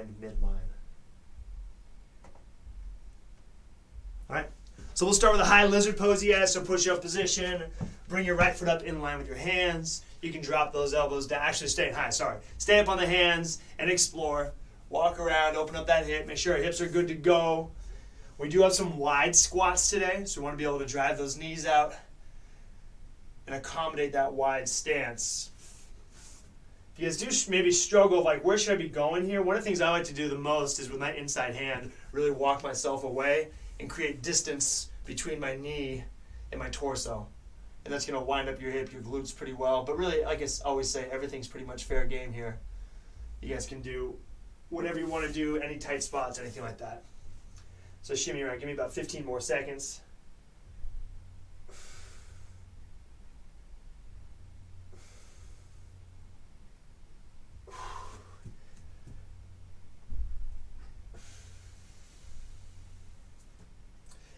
find midline. All right. So we'll start with a high lizard pose, yes. So push-up position. Bring your right foot up in line with your hands. You can drop those elbows down. Actually, stay high, sorry. Stay up on the hands and explore. Walk around, open up that hip. Make sure our hips are good to go. We do have some wide squats today, so we want to be able to drive those knees out and accommodate that wide stance. If you guys do maybe struggle, like where should I be going here? One of the things I like to do the most is with my inside hand, really walk myself away and create distance between my knee and my torso. And that's going to wind up your hip, your glutes pretty well. But really, like I always say, everything's pretty much fair game here. You guys can do whatever you want to do, any tight spots, anything like that. So shimmy around. Give me about 15 more seconds.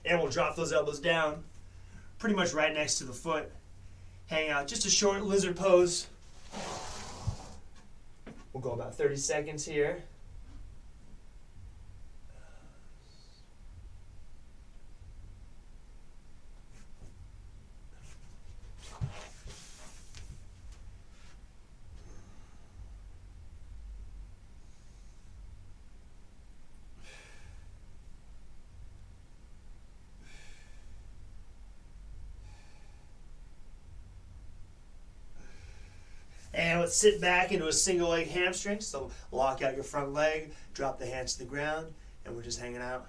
And we'll drop those elbows down, pretty much right next to the foot. Hang out, just a short lizard pose. We'll go about 30 seconds here. And let's sit back into a single leg hamstring. So lock out your front leg, drop the hands to the ground, and we're just hanging out.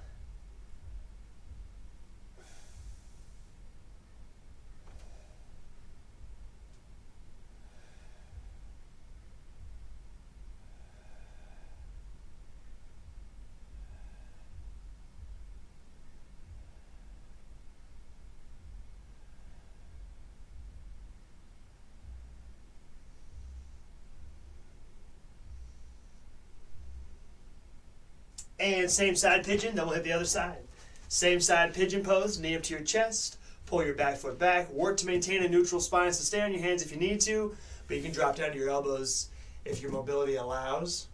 And same side pigeon, then we'll hit the other side. Same side pigeon pose, knee up to your chest. Pull your back foot back. Work to maintain a neutral spine, so stay on your hands if you need to, but you can drop down to your elbows if your mobility allows.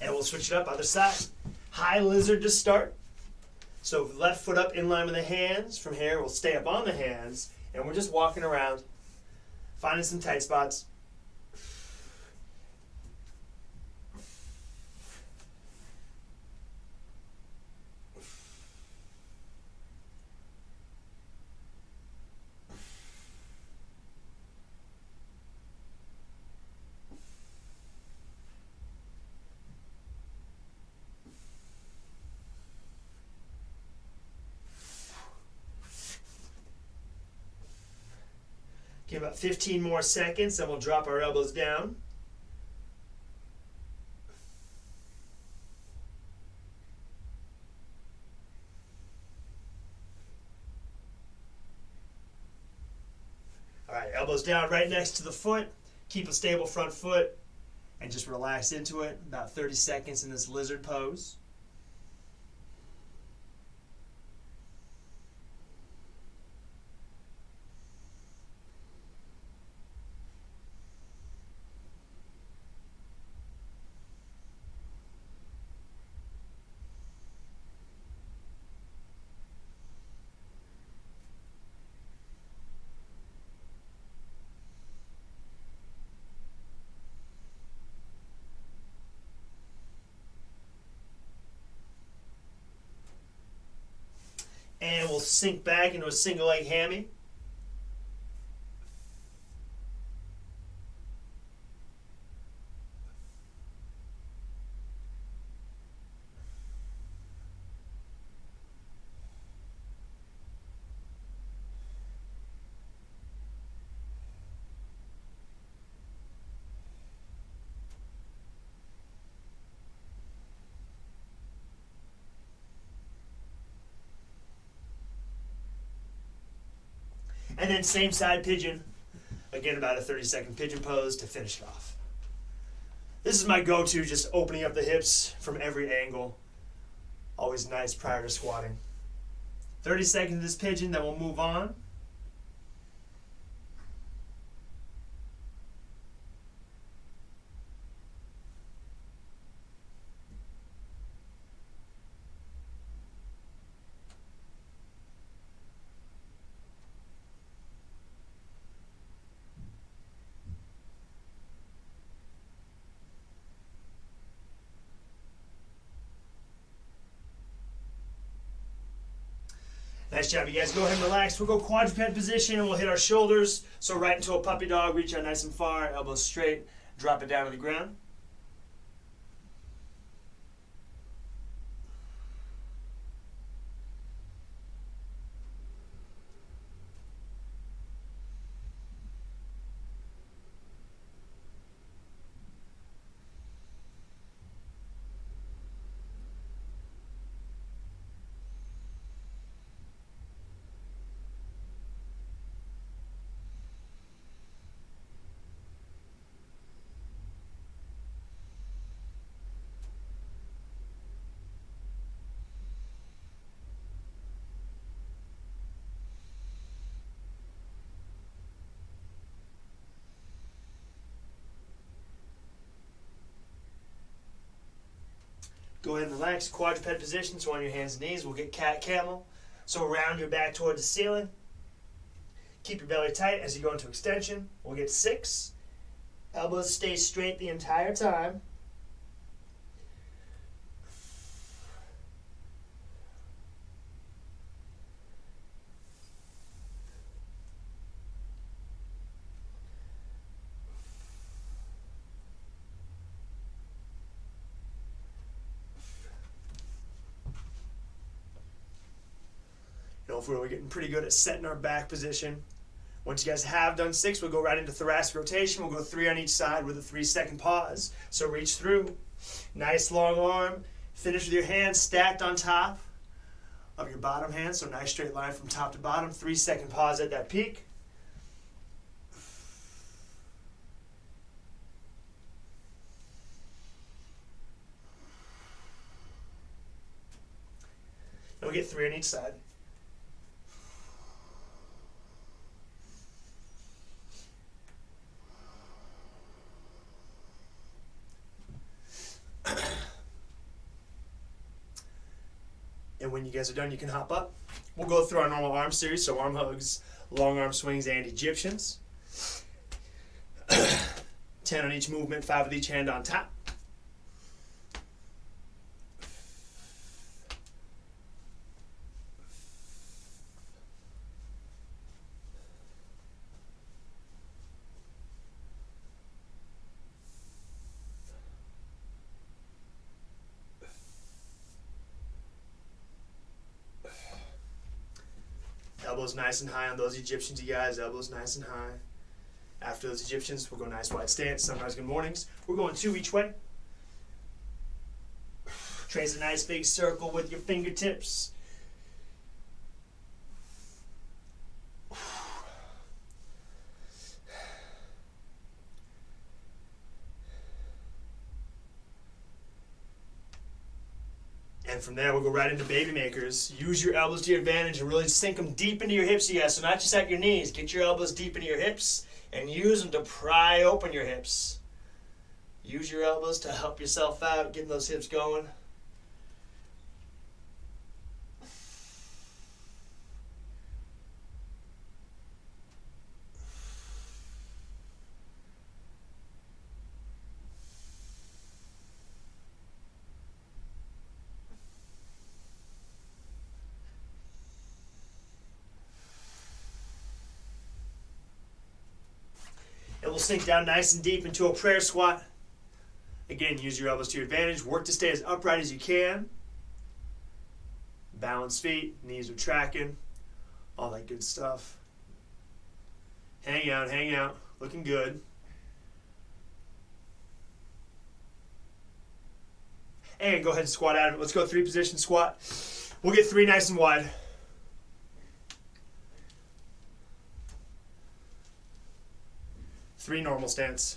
And we'll switch it up, other side. High lizard to start. So left foot up in line with the hands. From here, we'll stay up on the hands, and we're just walking around, finding some tight spots. Give about 15 more seconds, then we'll drop our elbows down. All right, elbows down right next to the foot. Keep a stable front foot and just relax into it. About 30 seconds in this lizard pose. And we'll sink back into a single leg hammy. And then same side pigeon. Again, about a 30-second pigeon pose to finish it off. This is my go-to, just opening up the hips from every angle. Always nice prior to squatting. 30 seconds of this pigeon, then we'll move on. Nice job, you guys. Go ahead and relax. We'll go quadruped position and we'll hit our shoulders. So right into a puppy dog, reach out nice and far, elbows straight, drop it down to the ground. Go ahead and relax, quadruped position, so on your hands and knees. We'll get cat camel. So round your back toward the ceiling. Keep your belly tight as you go into extension. We'll get 6. Elbows stay straight the entire time. If we're getting pretty good at setting our back position. Once you guys have done 6, we'll go right into thoracic rotation. We'll go 3 on each side with a 3-second pause. So reach through. Nice long arm. Finish with your hands stacked on top of your bottom hand. So nice straight line from top to bottom. 3-second pause at that peak. And we'll get 3 on each side. And when you guys are done, you can hop up. We'll go through our normal arm series, so arm hugs, long arm swings, and Egyptians. 10 on each movement, 5 with each hand on top. Elbows nice and high on those Egyptians, you guys. Elbows nice and high. After those Egyptians, we'll go nice wide stance. Sunrise, good mornings. We're going 2 each way. Trace a nice big circle with your fingertips. And from there, we'll go right into baby makers. Use your elbows to your advantage and really sink them deep into your hips, you guys. So not just at your knees. Get your elbows deep into your hips and use them to pry open your hips. Use your elbows to help yourself out, getting those hips going. And we'll sink down nice and deep into a prayer squat. Again, use your elbows to your advantage. Work to stay as upright as you can. Balanced feet, knees are tracking, all that good stuff. Hang out, looking good. And go ahead and squat out of it. Let's go 3 position squat. We'll get 3 nice and wide. 3 normal stance.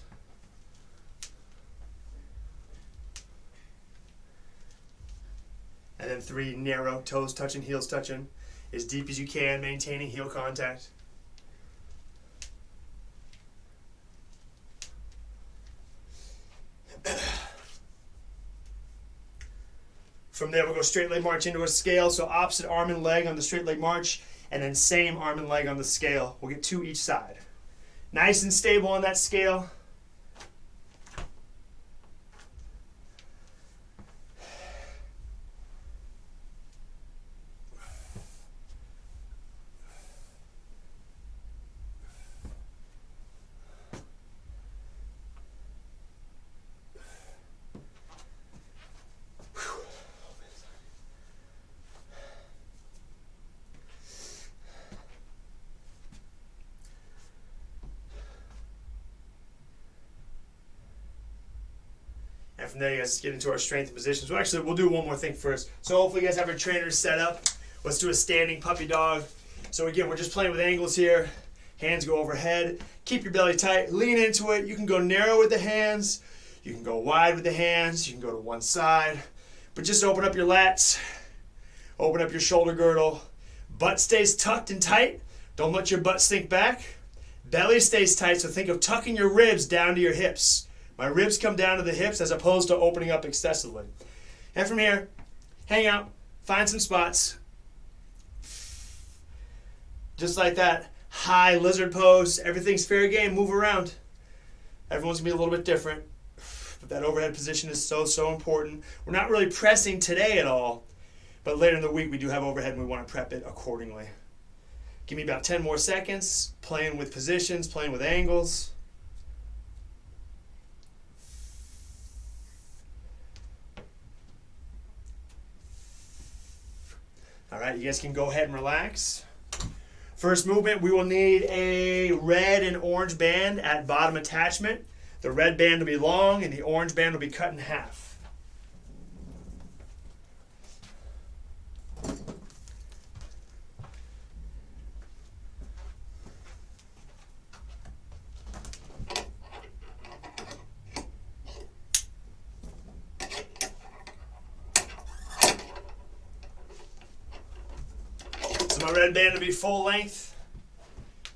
And then 3 narrow, toes touching, heels touching, as deep as you can, maintaining heel contact. From there, we'll go straight leg march into a scale. So opposite arm and leg on the straight leg march, and then same arm and leg on the scale. We'll get 2 each side. Nice and stable on that scale. And from there, you guys get into our strength and positions. Well, actually, we'll do one more thing first. So hopefully you guys have your trainers set up. Let's do a standing puppy dog. So again, we're just playing with angles here. Hands go overhead. Keep your belly tight. Lean into it. You can go narrow with the hands. You can go wide with the hands. You can go to one side. But just open up your lats. Open up your shoulder girdle. Butt stays tucked and tight. Don't let your butt sink back. Belly stays tight, so think of tucking your ribs down to your hips. My ribs come down to the hips as opposed to opening up excessively. And from here, hang out, find some spots. Just like that, high lizard pose. Everything's fair game, move around. Everyone's going to be a little bit different. But that overhead position is so, so important. We're not really pressing today at all, but later in the week we do have overhead and we want to prep it accordingly. Give me about 10 more seconds, playing with positions, playing with angles. All right, you guys can go ahead and relax. First movement, we will need a red and orange band at bottom attachment. The red band will be long and the orange band will be cut in half. My red band will be full length,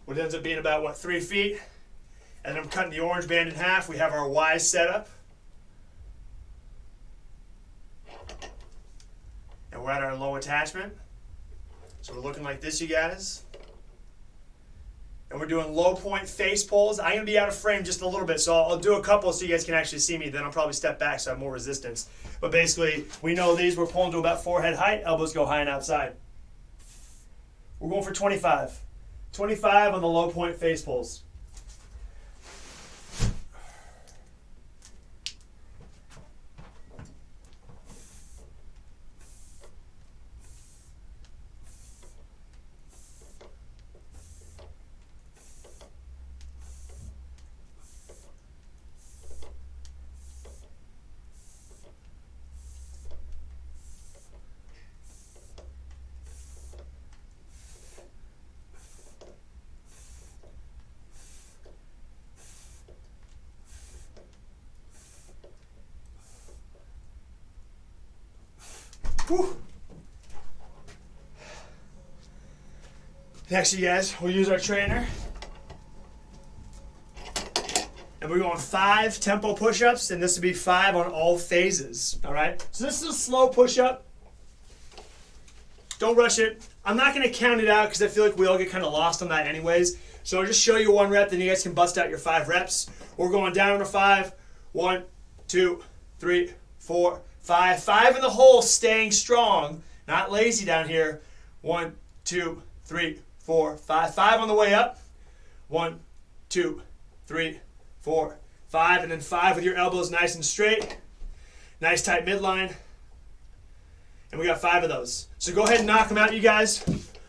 which ends up being about, 3 feet. And then I'm cutting the orange band in half. We have our Y setup. And we're at our low attachment. So we're looking like this, you guys. And we're doing low point face pulls. I'm going to be out of frame just a little bit, so I'll do a couple so you guys can actually see me. Then I'll probably step back so I have more resistance. But basically, we know these. We're pulling to about forehead height. Elbows go high and outside. We're going for 25. 25 on the low point face pulls. Whew. Next, you guys, we'll use our trainer. And we're going 5 tempo push-ups, and this will be 5 on all phases, all right? So this is a slow push-up. Don't rush it. I'm not going to count it out because I feel like we all get kind of lost on that anyways. So I'll just show you 1 rep, then you guys can bust out your 5 reps. We're going down to 5. 1, 2, 3, 4, 5. 5 in the hole, staying strong. Not lazy down here. 1, 2, 3, 4, 5. 5 on the way up. 1, 2, 3, 4, 5. And then 5 with your elbows nice and straight. Nice tight midline. And we got 5 of those. So go ahead and knock them out, you guys.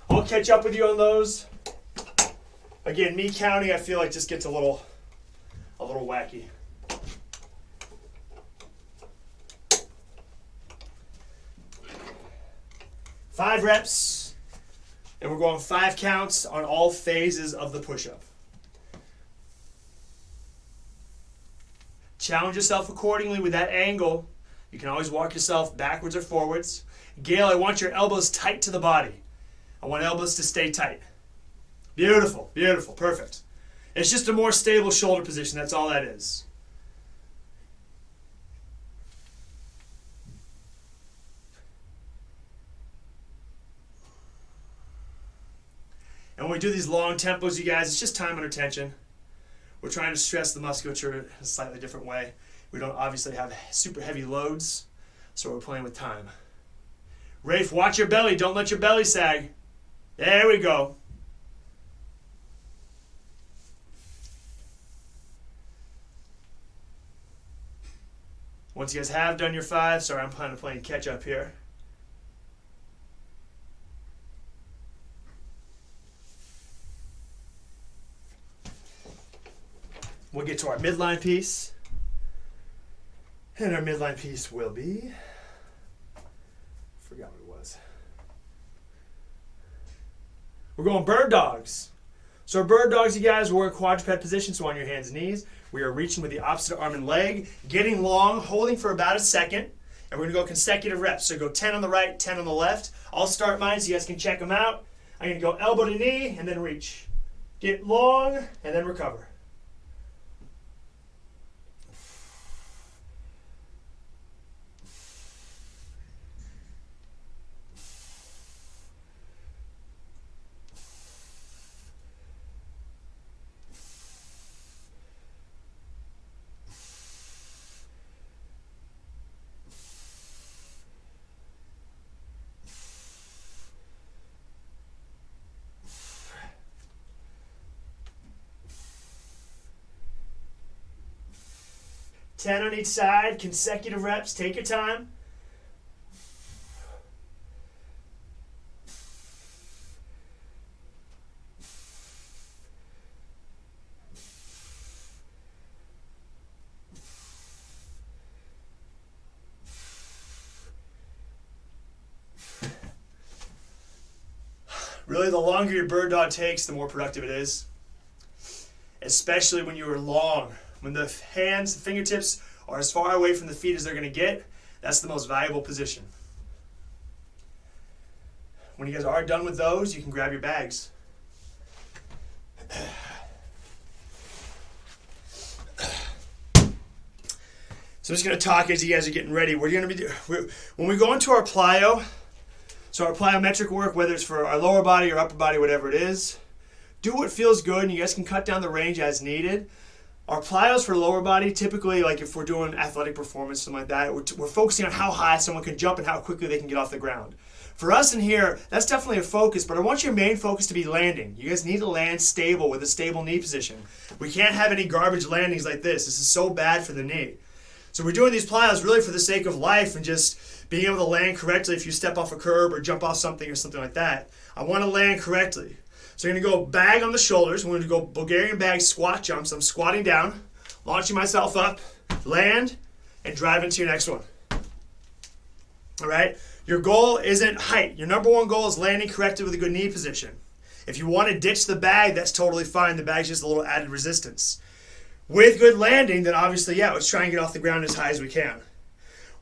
I'll catch up with you on those. Again, me counting, I feel like just gets a little wacky. Five reps, and we're going 5 counts on all phases of the push-up. Challenge yourself accordingly with that angle. You can always walk yourself backwards or forwards. Gail, I want your elbows tight to the body. I want elbows to stay tight. Beautiful, beautiful, perfect. It's just a more stable shoulder position, that's all that is. And when we do these long tempos, you guys, it's just time under tension. We're trying to stress the musculature in a slightly different way. We don't obviously have super heavy loads, so we're playing with time. Rafe, watch your belly. Don't let your belly sag. There we go. Once you guys have done your 5, sorry, I'm kind of playing catch up here. We'll get to our midline piece. And our midline piece will be, forgot what it was. We're going bird dogs. So our bird dogs, you guys, we're in quadruped position, so on your hands and knees. We are reaching with the opposite arm and leg, getting long, holding for about a second, and we're going to go consecutive reps. So go 10 on the right, 10 on the left. I'll start mine so you guys can check them out. I'm going to go elbow to knee and then reach. Get long and then recover. Ten on each side, consecutive reps. Take your time. Really, the longer your bird dog takes, the more productive it is. Especially when you are long. When the hands, the fingertips are as far away from the feet as they're going to get, that's the most valuable position. When you guys are done with those, you can grab your bags. So I'm just going to talk as you guys are getting ready. We're going to be when we go into our plyo, so our plyometric work, whether it's for our lower body or upper body, whatever it is, do what feels good, and you guys can cut down the range as needed. Our plyos for lower body, typically, like if we're doing athletic performance, something like that, we're focusing on how high someone can jump and how quickly they can get off the ground. For us in here, that's definitely a focus, but I want your main focus to be landing. You guys need to land stable with a stable knee position. We can't have any garbage landings like this. This is so bad for the knee. So we're doing these plyos really for the sake of life and just being able to land correctly if you step off a curb or jump off something or something like that. I want to land correctly. So you're going to go bag on the shoulders. We're going to go Bulgarian bag squat jumps. I'm squatting down, launching myself up, land, and drive into your next one. All right? Your goal isn't height. Your number one goal is landing correctly with a good knee position. If you want to ditch the bag, that's totally fine. The bag's just a little added resistance. With good landing, then obviously, yeah, let's try and get off the ground as high as we can.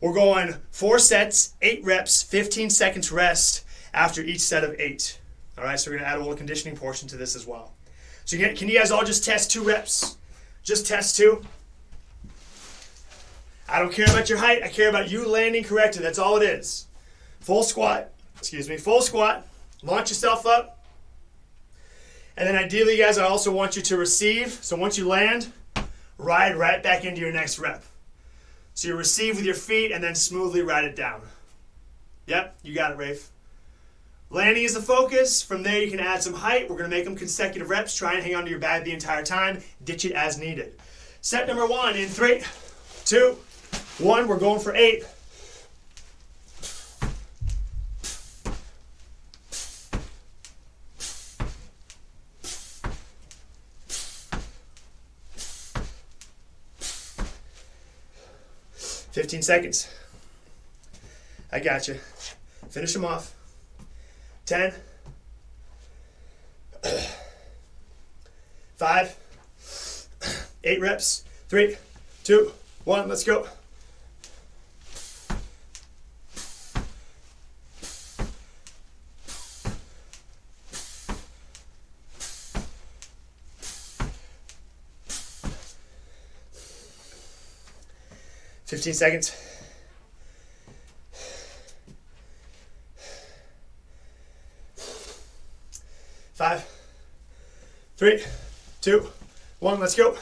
We're going 4 sets, 8 reps, 15 seconds rest after each set of 8. All right, so we're going to add a little conditioning portion to this as well. So can you guys all just test 2 reps? Just test 2. I don't care about your height. I care about you landing correctly. That's all it is. Full squat. Full squat. Launch yourself up. And then ideally, guys, I also want you to receive. So once you land, ride right back into your next rep. So you receive with your feet and then smoothly ride it down. Yep, you got it, Rafe. Landing is the focus. From there, you can add some height. We're going to make them consecutive reps. Try and hang onto your bag the entire time. Ditch it as needed. Set number 1 in 3, 2, 1. We're going for 8. "15 seconds. I got you. Finish them off. 10, 5, 8 reps, 3, 2, 1, let's go. Fifteen seconds. 5, 3, 2, 1, let's go.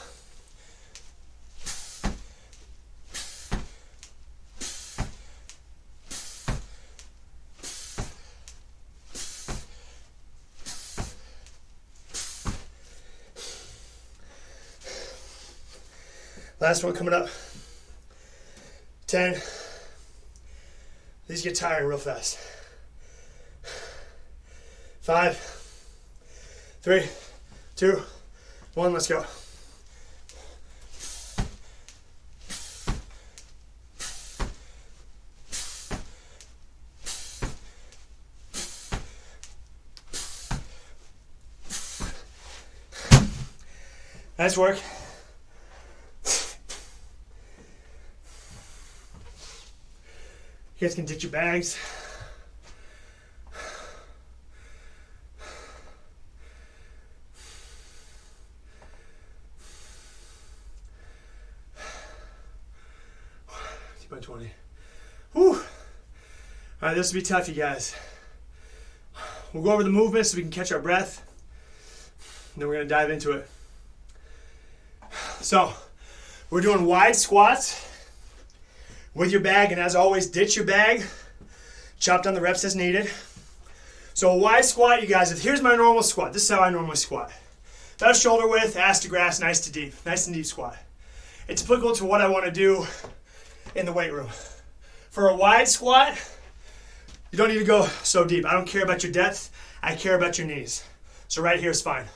Last one coming up. 10. These get tiring real fast. 5, 3, 2, 1, let's go. Nice work. You guys can ditch your bags. By 20. Whew. All right, this will be tough, you guys. We'll go over the movements so we can catch our breath. And then we're going to dive into it. So, we're doing wide squats with your bag, and as always, ditch your bag. Chop down the reps as needed. So a wide squat, you guys, here's my normal squat. This is how I normally squat. About shoulder width, ass to grass, nice and deep squat. It's applicable to what I want to do in the weight room. For a wide squat, you don't need to go so deep. I don't care about your depth. I care about your knees. So right here is fine.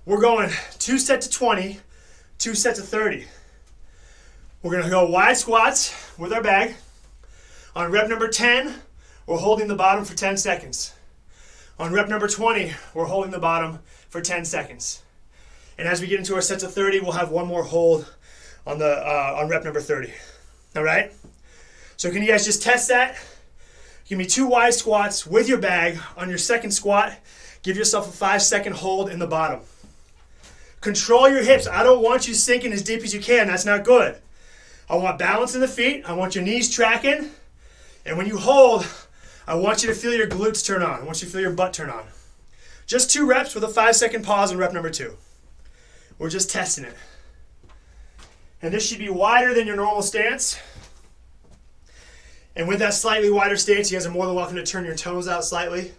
We're going 2 sets of 20, 2 sets of 30. We're going to go wide squats with our bag. On rep number 10, we're holding the bottom for 10 seconds. On rep number 20, we're holding the bottom for 10 seconds. And as we get into our sets of 30, we'll have one more hold on rep number 30. All right? So can you guys just test that? Give me 2 wide squats with your bag. On your second squat, give yourself a 5-second hold in the bottom. Control your hips. I don't want you sinking as deep as you can. That's not good. I want balance in the feet. I want your knees tracking. And when you hold, I want you to feel your glutes turn on. I want you to feel your butt turn on. Just 2 reps with a 5-second pause in rep number 2. We're just testing it. And this should be wider than your normal stance. And with that slightly wider stance, you guys are more than welcome to turn your toes out slightly.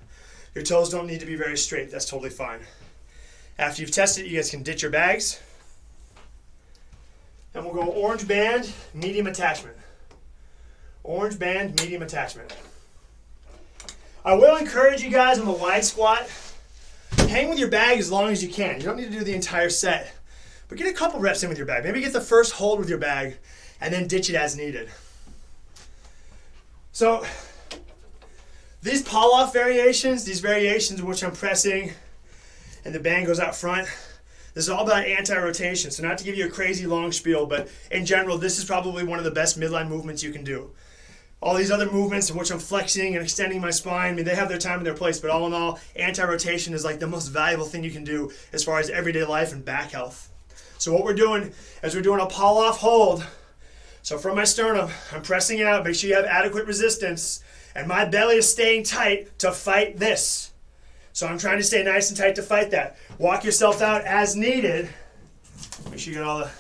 Your toes don't need to be very straight. That's totally fine. After you've tested it, you guys can ditch your bags. And we'll go orange band, medium attachment. Orange band, medium attachment. I will encourage you guys on the wide squat, hang with your bag as long as you can. You don't need to do the entire set. But get a couple reps in with your bag. Maybe get the first hold with your bag and then ditch it as needed. So these pull-off variations, these variations in which I'm pressing and the band goes out front, this is all about anti-rotation. So not to give you a crazy long spiel, but in general, this is probably one of the best midline movements you can do. All these other movements in which I'm flexing and extending my spine, I mean, they have their time and their place, but all in all, anti-rotation is like the most valuable thing you can do as far as everyday life and back health. So what we're doing is we're doing a pull-off hold. So from my sternum, I'm pressing out. Make sure you have adequate resistance. And my belly is staying tight to fight this. So I'm trying to stay nice and tight to fight that. Walk yourself out as needed. Make sure you get all the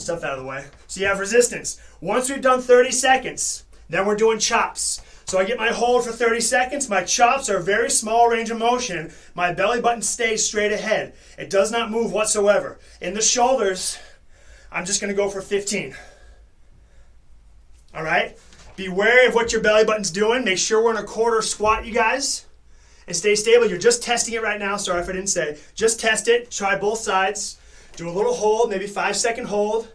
stuff out of the way. So you have resistance. Once we've done 30 seconds, then we're doing chops. So I get my hold for 30 seconds. My chops are a very small range of motion. My belly button stays straight ahead. It does not move whatsoever. In the shoulders, I'm just going to go for 15. All right? Be wary of what your belly button's doing. Make sure we're in a quarter squat, you guys. And stay stable. You're just testing it right now. Sorry if I didn't say. Just test it. Try both sides. Do a little hold, maybe 5-second hold,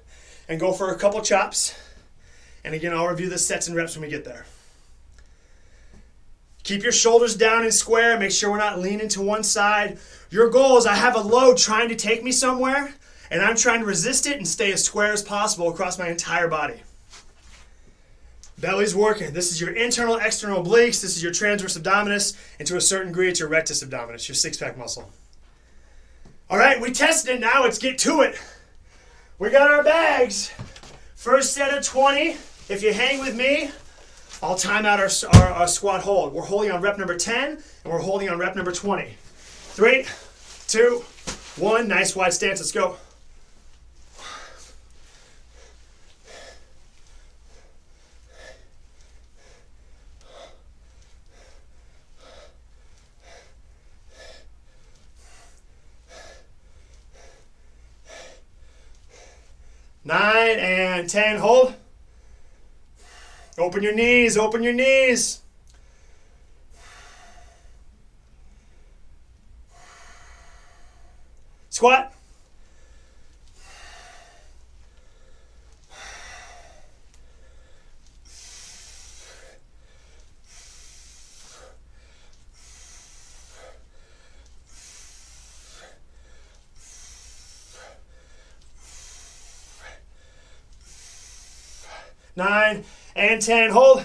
and go for a couple chops. And again, I'll review the sets and reps when we get there. Keep your shoulders down and square. Make sure we're not leaning to one side. Your goal is I have a load trying to take me somewhere, And I'm trying to resist it and stay as square as possible across my entire body. Belly's working. This is your internal, external obliques. This is your transverse abdominis. And to a certain degree, it's your rectus abdominis, your six-pack muscle. All right, we tested it now. Let's get to it. We got our bags. First set of 20. If you hang with me, I'll time out our squat hold. We're holding on rep number 10, and we're holding on rep number 20. 3, 2, 1. Nice wide stance. Let's go. Nine and 10, hold. Open your knees, open your knees. Squat. Nine and 10, hold.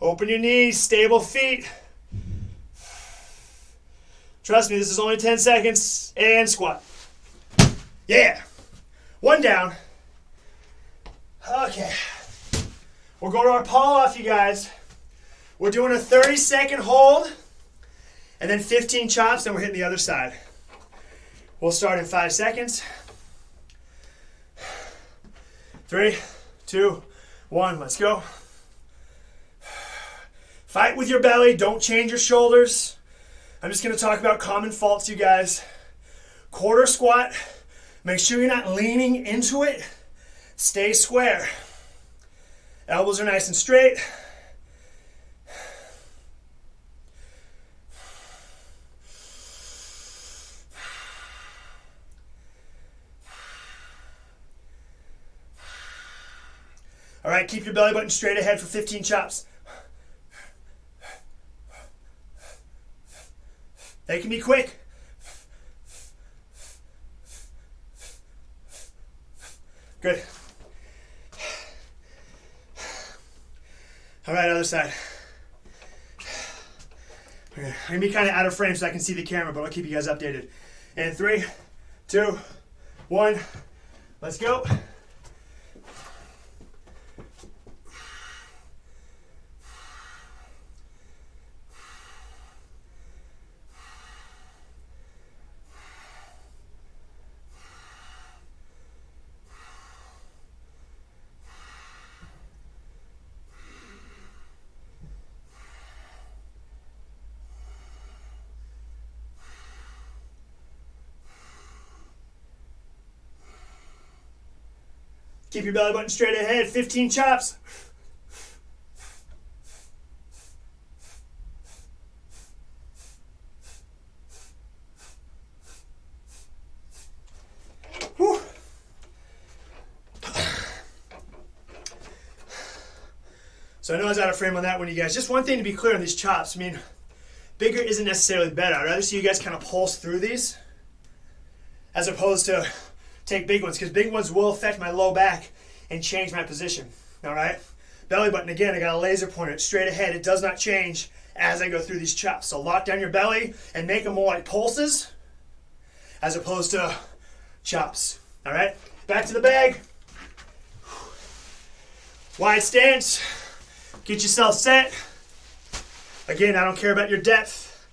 Open your knees, stable feet. Trust me, this is only 10 seconds. And squat. Yeah. One down. Okay. We'll go to our paw off, you guys. We're doing a 30-second hold, and then 15 chops, then we're hitting the other side. We'll start in 5 seconds. 3, 2, 1, let's go. Fight with your belly, don't change your shoulders. I'm just gonna talk about common faults, you guys. Quarter squat, make sure you're not leaning into it. Stay square. Elbows are nice and straight. All right, keep your belly button straight ahead for 15 chops. They can be quick. Good. All right, other side. Okay. I'm gonna be kind of out of frame so I can see the camera, but I'll keep you guys updated. And 3, 2, 1, let's go. Keep your belly button straight ahead, 15 chops. Whew. So I know I was out of frame on that one, you guys. Just one thing to be clear on these chops. I mean, bigger isn't necessarily better. I'd rather see you guys kind of pulse through these as opposed to take big ones, because big ones will affect my low back and change my position. All right? Belly button, again, I got a laser pointer straight ahead. It does not change as I go through these chops. So lock down your belly and make them more like pulses as opposed to chops. All right? Back to the bag. Wide stance. Get yourself set. Again, I don't care about your depth.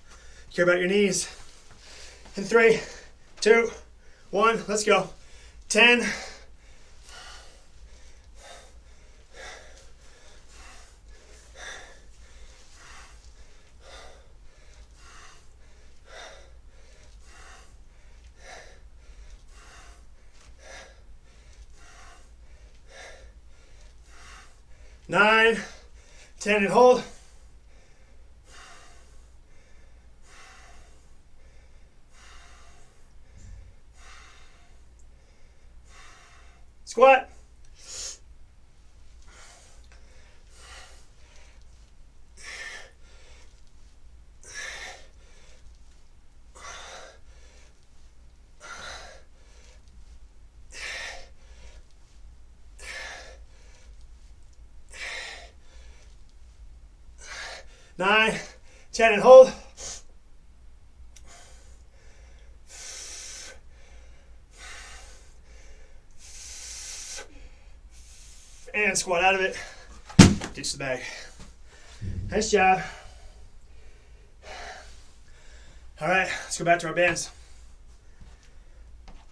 I care about your knees. In 3, 2, 1, let's go. 10. Nine, 10, and hold. Squat. 9, 10, and hold. And squat out of it. Ditch the bag. Nice job. All right, let's go back to our bands.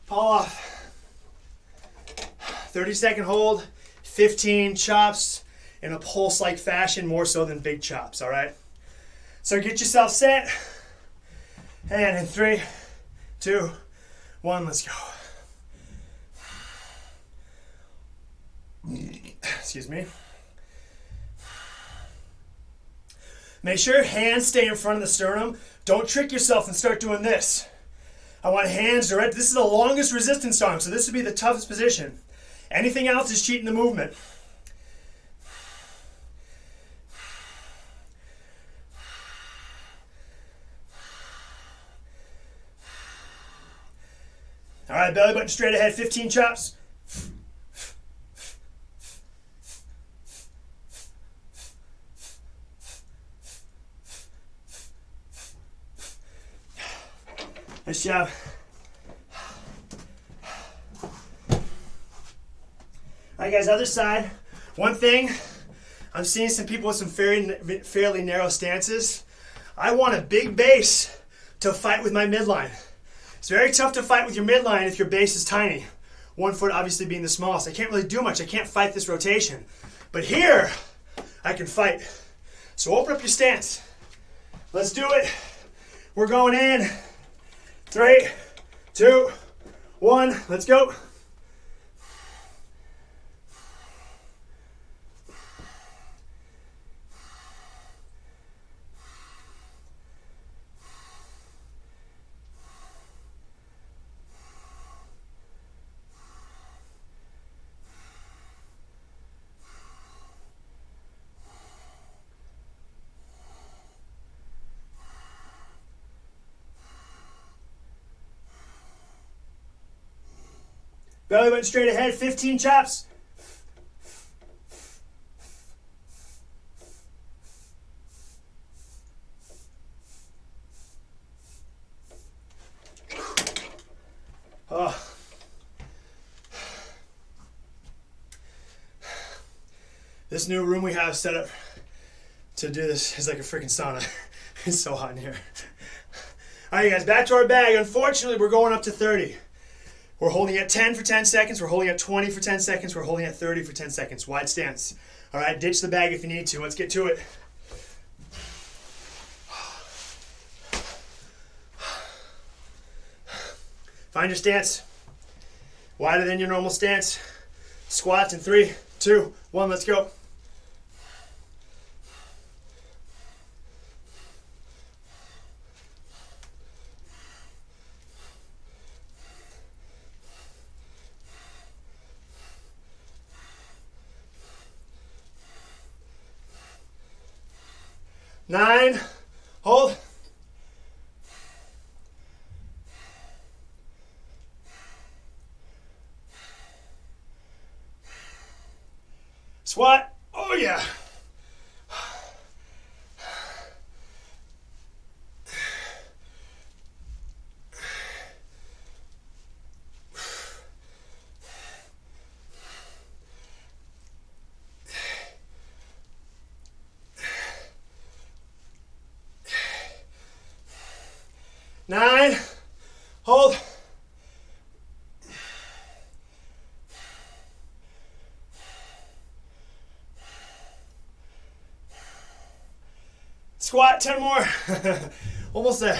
Pull off. 30-second hold, 15 chops in a pulse-like fashion, more so than big chops, all right? So get yourself set. And in 3, 2, 1, let's go. Excuse me. Make sure your hands stay in front of the sternum. Don't trick yourself and start doing this. I want hands direct. This is the longest resistance arm, so this would be the toughest position. Anything else is cheating the movement. All right, belly button straight ahead, 15 chops. Nice job. All right, guys, other side. One thing, I'm seeing some people with some fairly narrow stances. I want a big base to fight with my midline. It's very tough to fight with your midline if your base is tiny. 1 foot obviously being the smallest. I can't really do much. I can't fight this rotation. But here, I can fight. So open up your stance. Let's do it. We're going in. 3, 2, 1, let's go. Belly button straight ahead, 15 chops. Oh. This new room we have set up to do this is like a freaking sauna. It's so hot in here. All right, guys, back to our bag. Unfortunately, we're going up to 30. We're holding at 10 for 10 seconds. We're holding at 20 for 10 seconds. We're holding at 30 for 10 seconds. Wide stance. All right, ditch the bag if you need to. Let's get to it. Find your stance. Wider than your normal stance. Squats in 3, 2, 1. Let's go. Nine, hold. Squat, oh yeah. Nine, hold. Squat, 10 more. Almost there.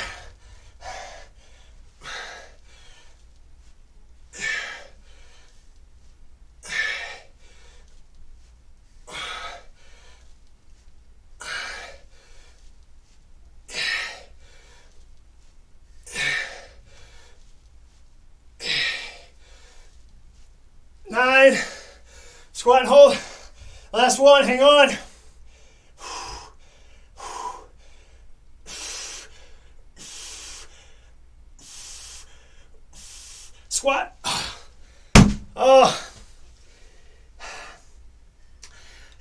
Nine, squat and hold. Last one, hang on. Squat. Oh.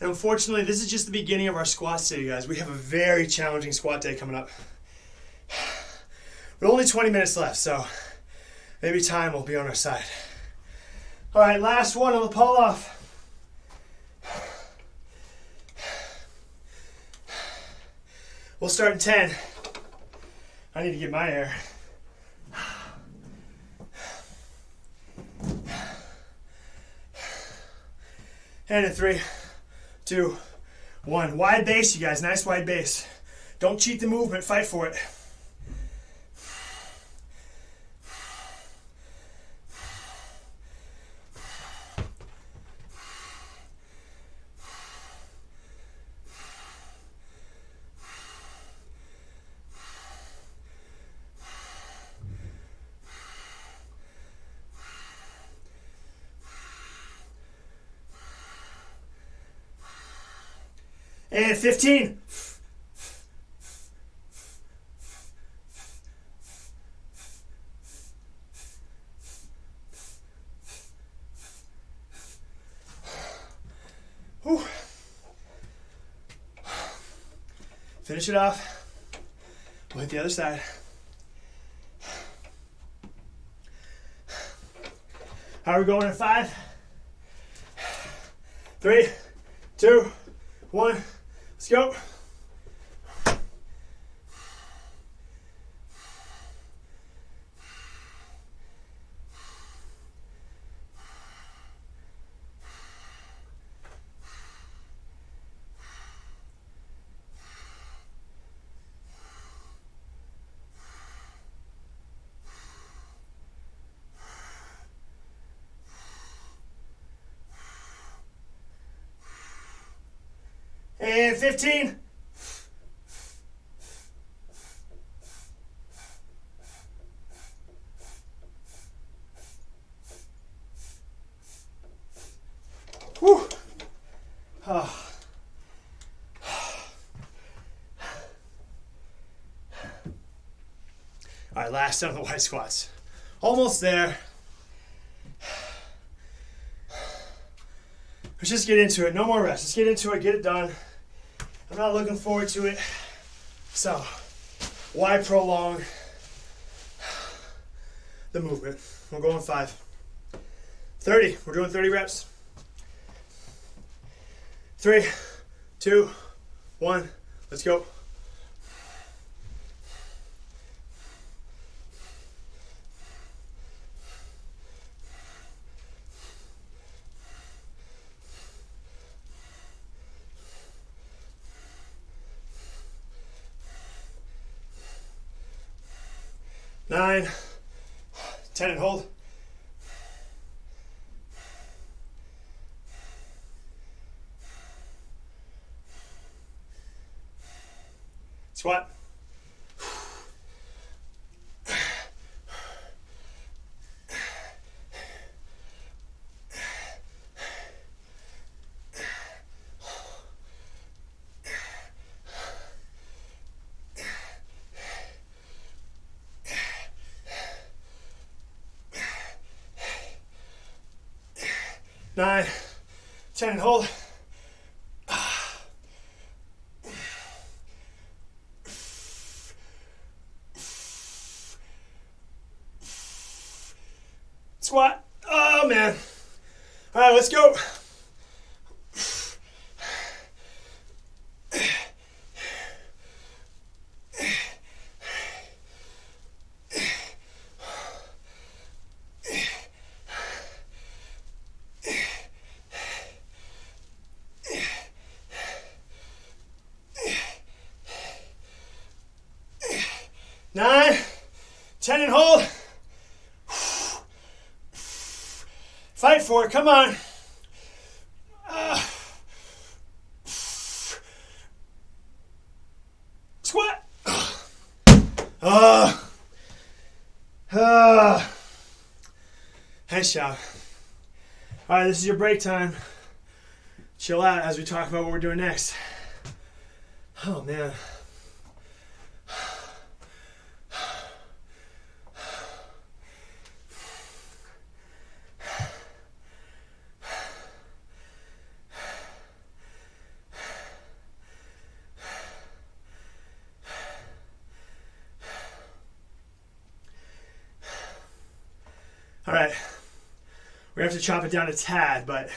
And unfortunately, this is just the beginning of our squats today, guys. We have a very challenging squat day coming up. We're only 20 minutes left, so maybe time will be on our side. All right, last one on the pull off. We'll start in 10. I need to get my air. And in 3, 2, 1. Wide base, you guys. Nice wide base. Don't cheat the movement. Fight for it. And 15. Whew. Finish it off. We'll hit the other side. How are we going in 5, 3, 2, 1. Let's go. And 15. Whew. Oh. All right, last set on the wide squats. Almost there. Let's just get into it. No more rest. Let's get into it. Get it done. I'm not looking forward to it. So, why prolong the movement? We're going 5. 30. We're doing 30 reps. 3, 2, 1. Let's go. Nine, 10 and hold. Squat. Nine, 10 and hold. Squat. Oh man. All right, let's go. Nine, 10 and hold. Fight for it, come on. Squat. Nice job. All right, this is your break time. Chill out as we talk about what we're doing next. Oh man. All right, we're gonna have to chop it down a tad, but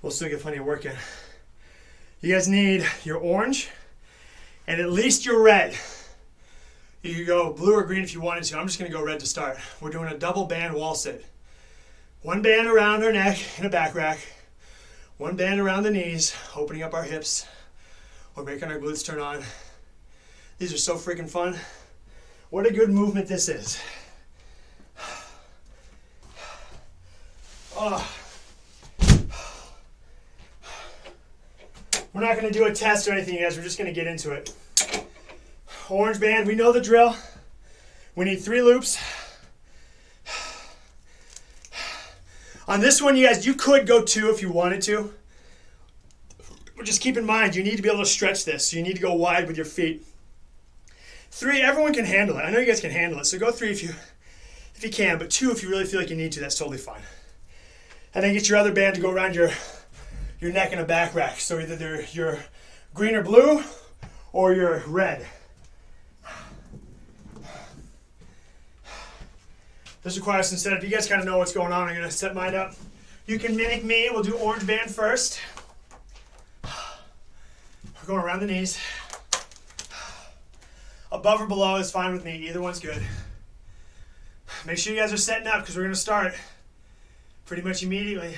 we'll still get plenty of work in. You guys need your orange and at least your red. You could go blue or green if you wanted to. I'm just gonna go red to start. We're doing a double band wall sit. One band around our neck in a back rack. One band around the knees, opening up our hips. We're making our glutes turn on. These are so freaking fun. What a good movement this is. Oh. We're not going to do a test or anything, guys. We're just going to get into it. Orange band, we know the drill. We need 3 loops. On this one, you guys, you could go 2 if you wanted to. But just keep in mind, you need to be able to stretch this. So you need to go wide with your feet. 3, everyone can handle it. I know you guys can handle it. So go 3 if you can, but 2 if you really feel like you need to. That's totally fine. And then get your other band to go around your neck in a back rack. So either your green or blue or your red. This requires instead of, you guys kind of know what's going on. I'm going to set mine up. You can mimic me. We'll do orange band first. We're going around the knees. Above or below is fine with me. Either one's good. Make sure you guys are setting up because we're going to start pretty much immediately.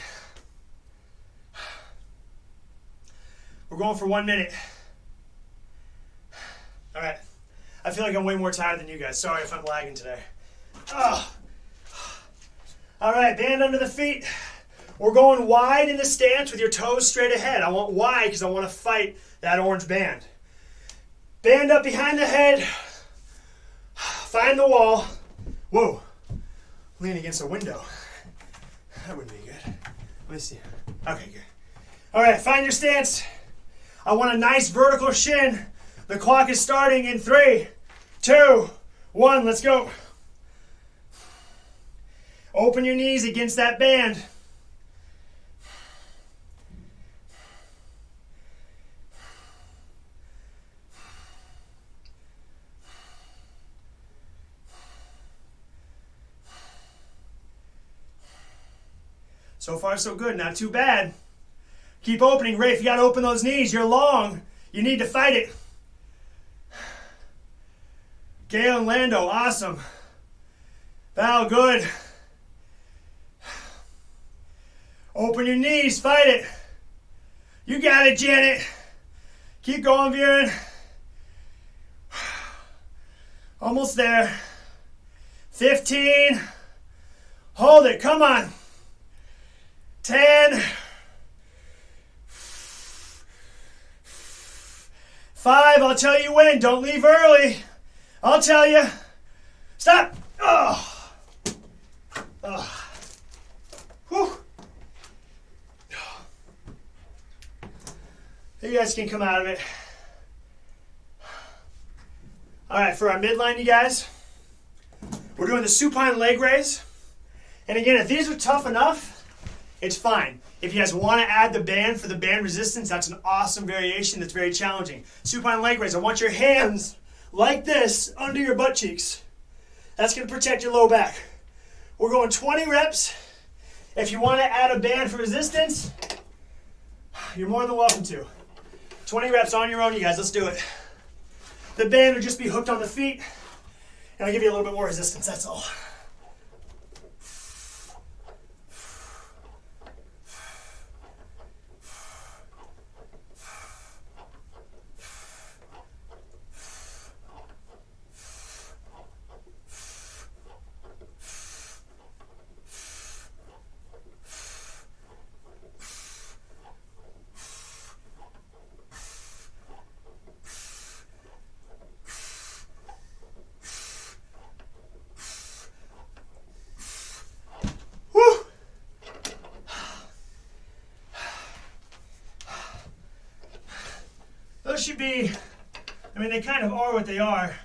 We're going for 1 minute. All right. I feel like I'm way more tired than you guys. Sorry if I'm lagging today. Oh. All right, band under the feet. We're going wide in the stance with your toes straight ahead. I want wide because I want to fight that orange band. Band up behind the head. Find the wall. Whoa. Lean against a window. That wouldn't be good. Let me see. Okay, good. All right, find your stance. I want a nice vertical shin. The clock is starting in 3, 2, 1. Let's go. Open your knees against that band. So far, so good. Not too bad. Keep opening. Rafe, you got to open those knees. You're long. You need to fight it. Gail and Lando, awesome. Val, good. Open your knees. Fight it. You got it, Janet. Keep going, Viren. Almost there. 15. Hold it. Come on. 10. 5. I'll tell you when. Don't leave early. I'll tell you. Stop. Oh. Oh. Whew. You guys can come out of it. All right, for our midline, you guys, we're doing the supine leg raise. And again, if these are tough enough, it's fine. If you guys want to add the band for the band resistance, that's an awesome variation that's very challenging. Supine leg raise, I want your hands like this under your butt cheeks. That's going to protect your low back. We're going 20 reps. If you want to add a band for resistance, you're more than welcome to. 20 reps on your own, you guys. Let's do it. The band will just be hooked on the feet, and I'll give you a little bit more resistance, that's all. Those should be, I mean, they kind of are what they are.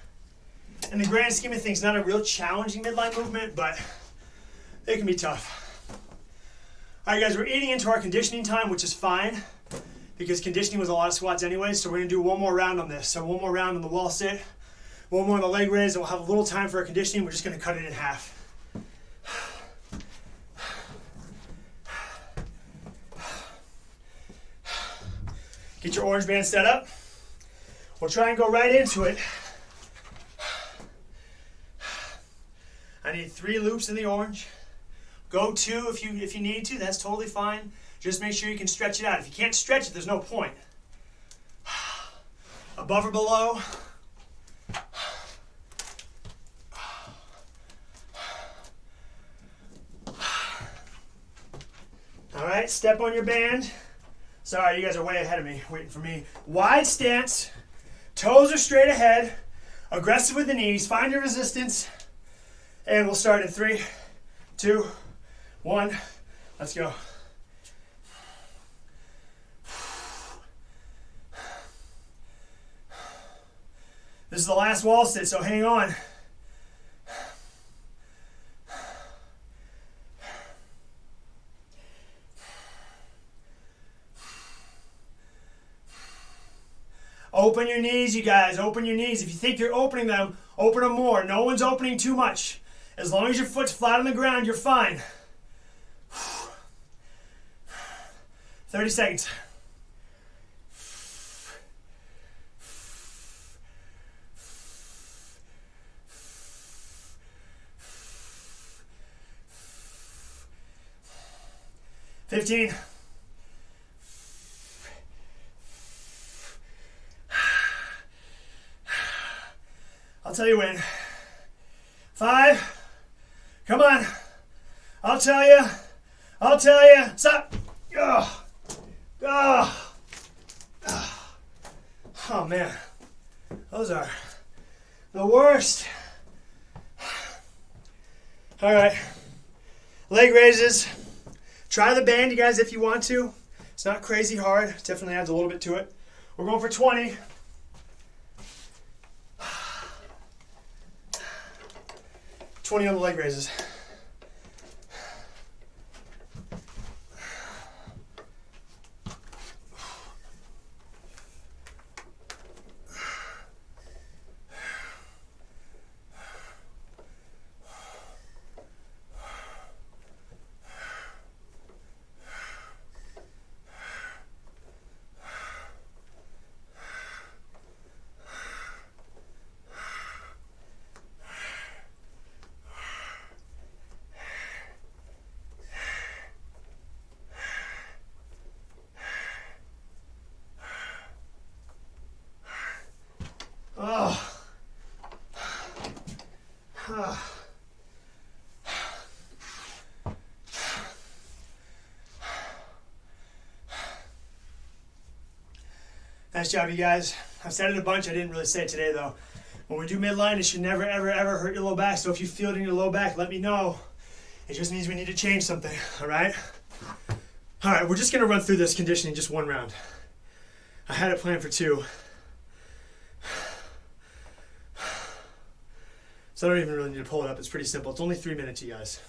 In the grand scheme of things, not a real challenging midline movement, but they can be tough. All right, guys, we're eating into our conditioning time, which is fine because conditioning was a lot of squats anyway, so we're gonna do one more round on this. So one more round on the wall sit, one more on the leg raise, and we'll have a little time for our conditioning. We're just gonna cut it in half. Get your orange band set up. We'll try and go right into it. I need 3 loops in the orange. Go 2 if you need to, that's totally fine. Just make sure you can stretch it out. If you can't stretch it, there's no point. Above or below. All right, step on your band. Sorry, you guys are way ahead of me, waiting for me. Wide stance, toes are straight ahead, aggressive with the knees, find your resistance, and we'll start in 3, 2, 1, let's go. This is the last wall sit, so hang on. Open your knees, you guys. Open your knees. If you think you're opening them, open them more. No one's opening too much. As long as your foot's flat on the ground, you're fine. 30 seconds. $15. I'll tell you when. 5. Come on. I'll tell you. I'll tell you. Stop. Oh. Oh. Oh man. Those are the worst. All right. Leg raises. Try the band, you guys, if you want to. It's not crazy hard. It definitely adds a little bit to it. We're going for 20. 20 on the leg raises. Oh. Nice job, you guys. I've said it a bunch. I didn't really say it today, though. When we do midline, it should never, ever, ever hurt your low back. So if you feel it in your low back, let me know. It just means we need to change something, all right? All right, we're just going to run through this conditioning just 1 round. I had it planned for 2. So I don't even really need to pull it up. It's pretty simple. It's only 3 minutes, you guys.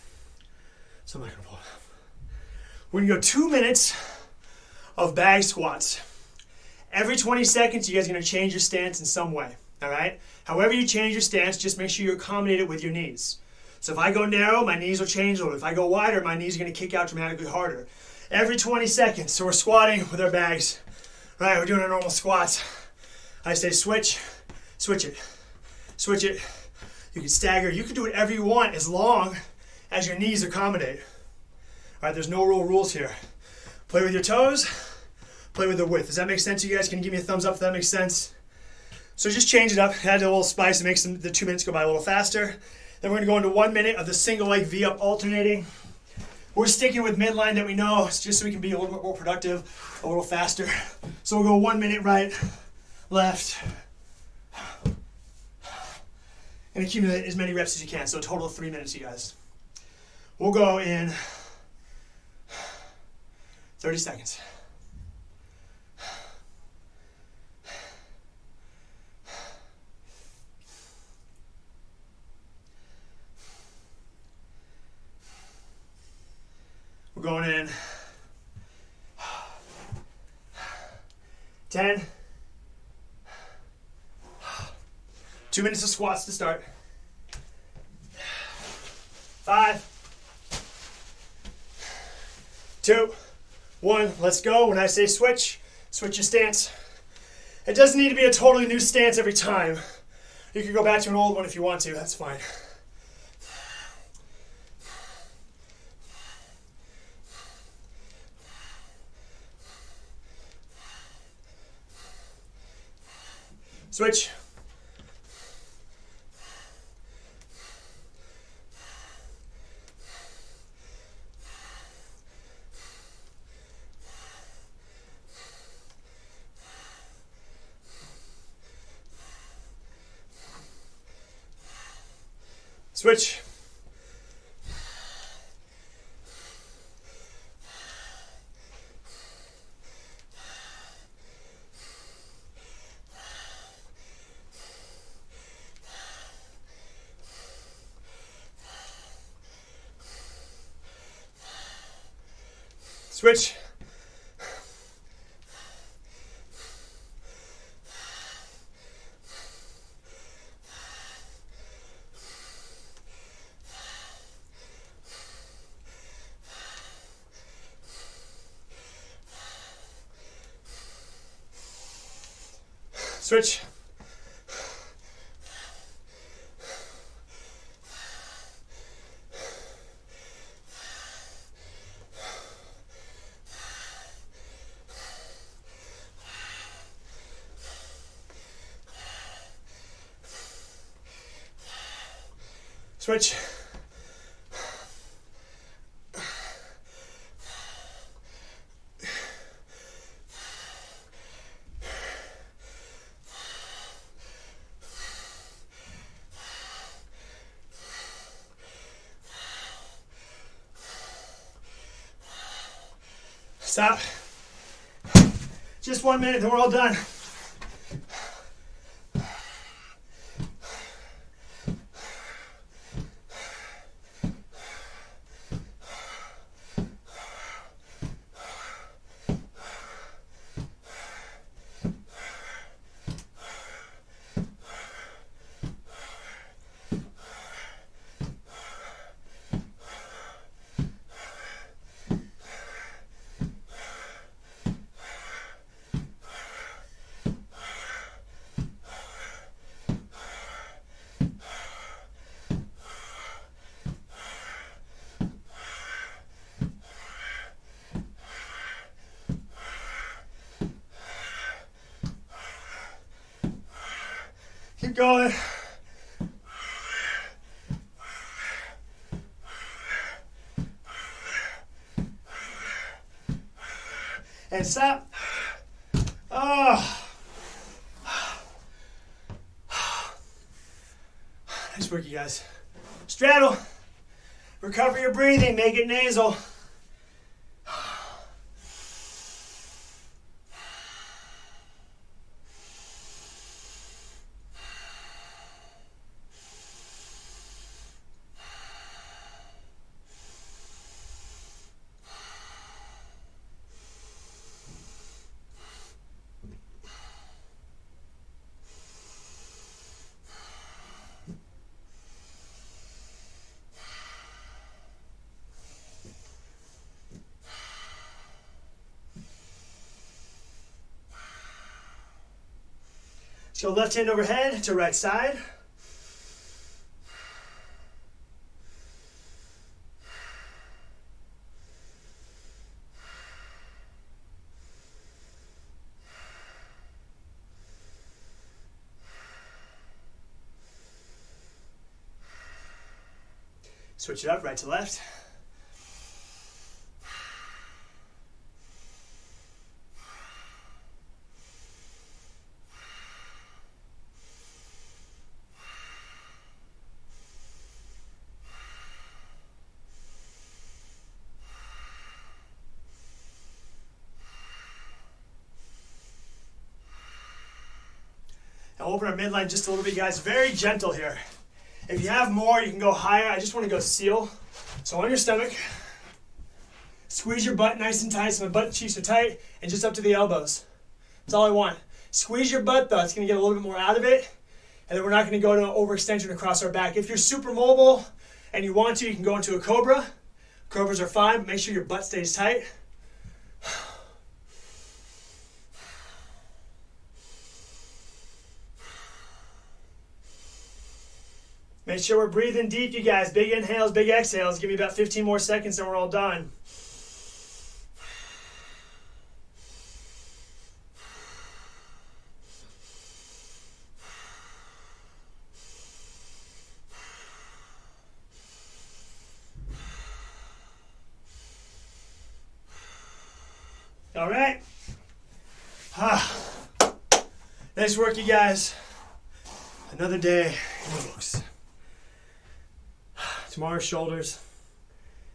So I'm not going to pull it up. We're going to go 2 minutes of bag squats. Every 20 seconds, you guys are going to change your stance in some way, all right? However you change your stance, just make sure you accommodate it with your knees. So if I go narrow, my knees will change a little. If I go wider, my knees are going to kick out dramatically harder. Every 20 seconds. So we're squatting with our bags. All right, we're doing our normal squats. I say switch, switch it, switch it. You can stagger. You can do whatever you want as long as your knees accommodate. All right, there's no real rules here. Play with your toes, play with the width. Does that make sense, you guys? Can you give me a thumbs up if that makes sense? So just change it up. Add a little spice. It makes the 2 minutes go by a little faster. Then we're going to go into 1 minute of the single leg V-up alternating. We're sticking with midline that we know, just so we can be a little bit more productive, a little faster. So we'll go 1 minute right, left, and accumulate as many reps as you can. So a total of 3 minutes, you guys. We'll go in 30 seconds. We're going in 10. 2 minutes of squats to start. 5, 2, 1. Let's go. When I say switch, Switch your stance. It doesn't need to be a totally new stance every time. You can go back to an old one if you want to, that's fine. Switch. Switch. Switch. Switch. Switch. Stop. Just 1 minute, then we're all done. Keep going. And stop. Oh. Nice work, you guys. Straddle. Recover your breathing. Make it nasal. So left hand overhead to right side. Switch it up, right to left. Now open our midline just a little bit, guys. Very gentle here. If you have more, you can go higher. I just want to go seal. So on your stomach, squeeze your butt nice and tight so my butt cheeks are tight, and just up to the elbows. That's all I want. Squeeze your butt though. It's going to get a little bit more out of it, and then we're not going to go to an overextension across our back. If you're super mobile and you want to, you can go into a cobra. Cobras are fine, but make sure your butt stays tight. Make sure we're breathing deep, you guys. Big inhales, big exhales. Give me about 15 more seconds and we're all done. All right. Nice work, you guys. Another day in the books. Tomorrow, shoulders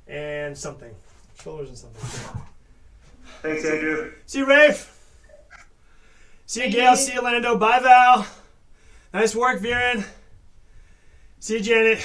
and something. Shoulders and something. Thanks, Andrew. See you, Rafe. See you, Gail. See you, Lando. Bye, Val. Nice work, Viren. See you, Janet.